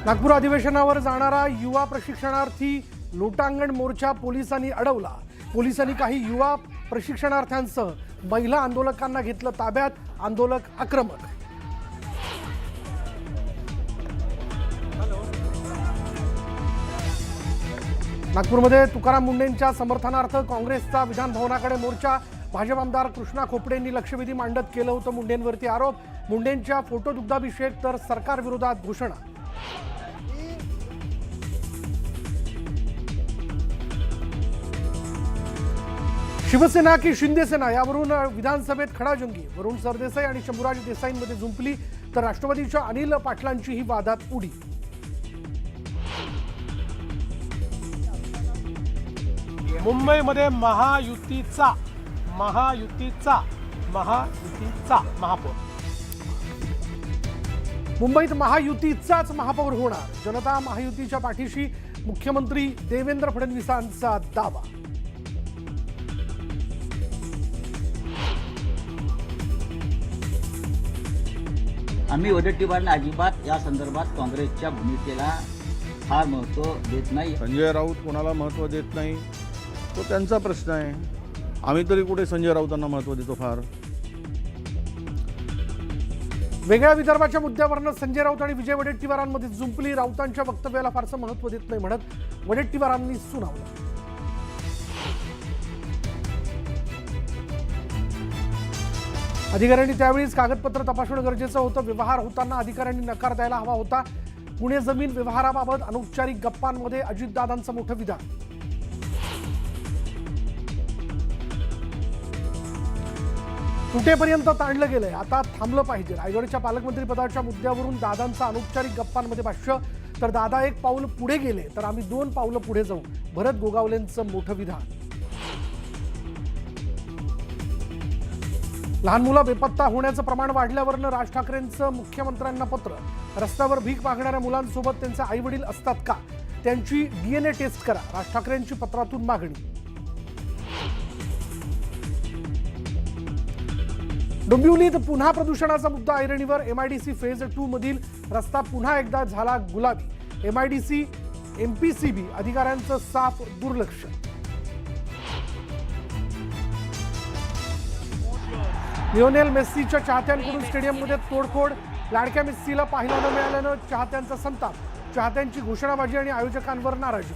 नागपूर अधिवेशनावर जाणारा युवा प्रशिक्षणार्थी लोटांगण मोर्चा पोलिसांनी अडवला। पोलिसांनी काही युवा प्रशिक्षणार्थ्यांसह महिला आंदोलकांना घेतलं ताब्यात। आंदोलक आक्रमक। नागपूरमध्ये तुकाराम मुंडेंच्या समर्थनार्थ काँग्रेसचा विधान भवनाकडे मोर्चा। भाजप आमदार कृष्णा खोपडेंनी लक्षवेधी मांडत केलं होतं मुंडेंवरती आरोप। मुंडेंच्या फोटो दुग्धाभिषेक तर सरकार विरोधात घोषणा। शिवसेना की शिंदे सेना यावरून विधानसभेत खडाजंगी। वरुण सरदेसाई आणि शंभूराज देसाईंमध्ये जुंपली तर राष्ट्रवादीच्या अनिल पाटलांची ही वादात उडी। मुंबईमध्ये महायुतीचा महापौर। मुंबईत महायुतीचाच महापौर होणार। जनता महायुतीच्या पाठीशी, मुख्यमंत्री देवेंद्र फडणवीसांचा दावा। आम्ही वडेट्टीवारांना अजिबात या संदर्भात काँग्रेसच्या भूमिकेला फार महत्त्व देत नाही। संजय राऊत कोणाला महत्त्व देत नाही तो त्यांचा प्रश्न आहे। आम्ही तरी कुठे संजय राऊतांना महत्त्व देतो फार। वेगळ्या विदर्भाच्या मुद्द्यावरून संजय राऊत आणि विजय वडेट्टीवारांमध्ये जुंपली। राऊतांच्या वक्तव्याला फारसं महत्त्व देत नाही म्हणत वडेट्टीवारांनी सुनावलं। अधिकाऱ्यांनी त्यावेळीच कागदपत्र तपासणं गरजेचं होतं। व्यवहार होताना अधिकाऱ्यांनी नकार द्यायला हवा होता। पुणे जमीन व्यवहाराबाबत अनौपचारिक गप्पांमध्ये अजितदादांचं मोठं विधान। तुटेपर्यंत ताणलं गेलंय, आता थांबलं पाहिजे। रायगडच्या पालकमंत्री पदाच्या मुद्द्यावरून दादांचं अनौपचारिक गप्पांमध्ये भाष्य। तर दादा एक पाऊल पुढे गेले तर आम्ही 2 पावलं पुढे जाऊ। भरत गोगावलेंचं मोठं विधान। लहान मुलं बेपत्ता होण्याचं प्रमाण वाढल्यावरनं राज ठाकरेंचं मुख्यमंत्र्यांना पत्र। रस्त्यावर भीक मागणाऱ्या मुलांसोबत त्यांचे आई वडील असतात का, त्यांची DNA टेस्ट करा, राज ठाकरेंची पत्रातून मागणी। डोंबिवलीत पुन्हा प्रदूषणाचा मुद्दा ऐरणीवर। MIDC फेज 2 मधील रस्ता पुन्हा एकदा झाला गुलाबी। MIDC MPCB अधिकाऱ्यांचं साफ दुर्लक्ष। लिओनेल मेस्सीच्या चाहत्यांकडून स्टेडियममध्ये तोडफोड। लाडक्या मेस्सीला पाहायला न मिळाल्यानं चाहत्यांचा संताप। चाहत्यांची घोषणाबाजी आणि आयोजकांवर नाराजी।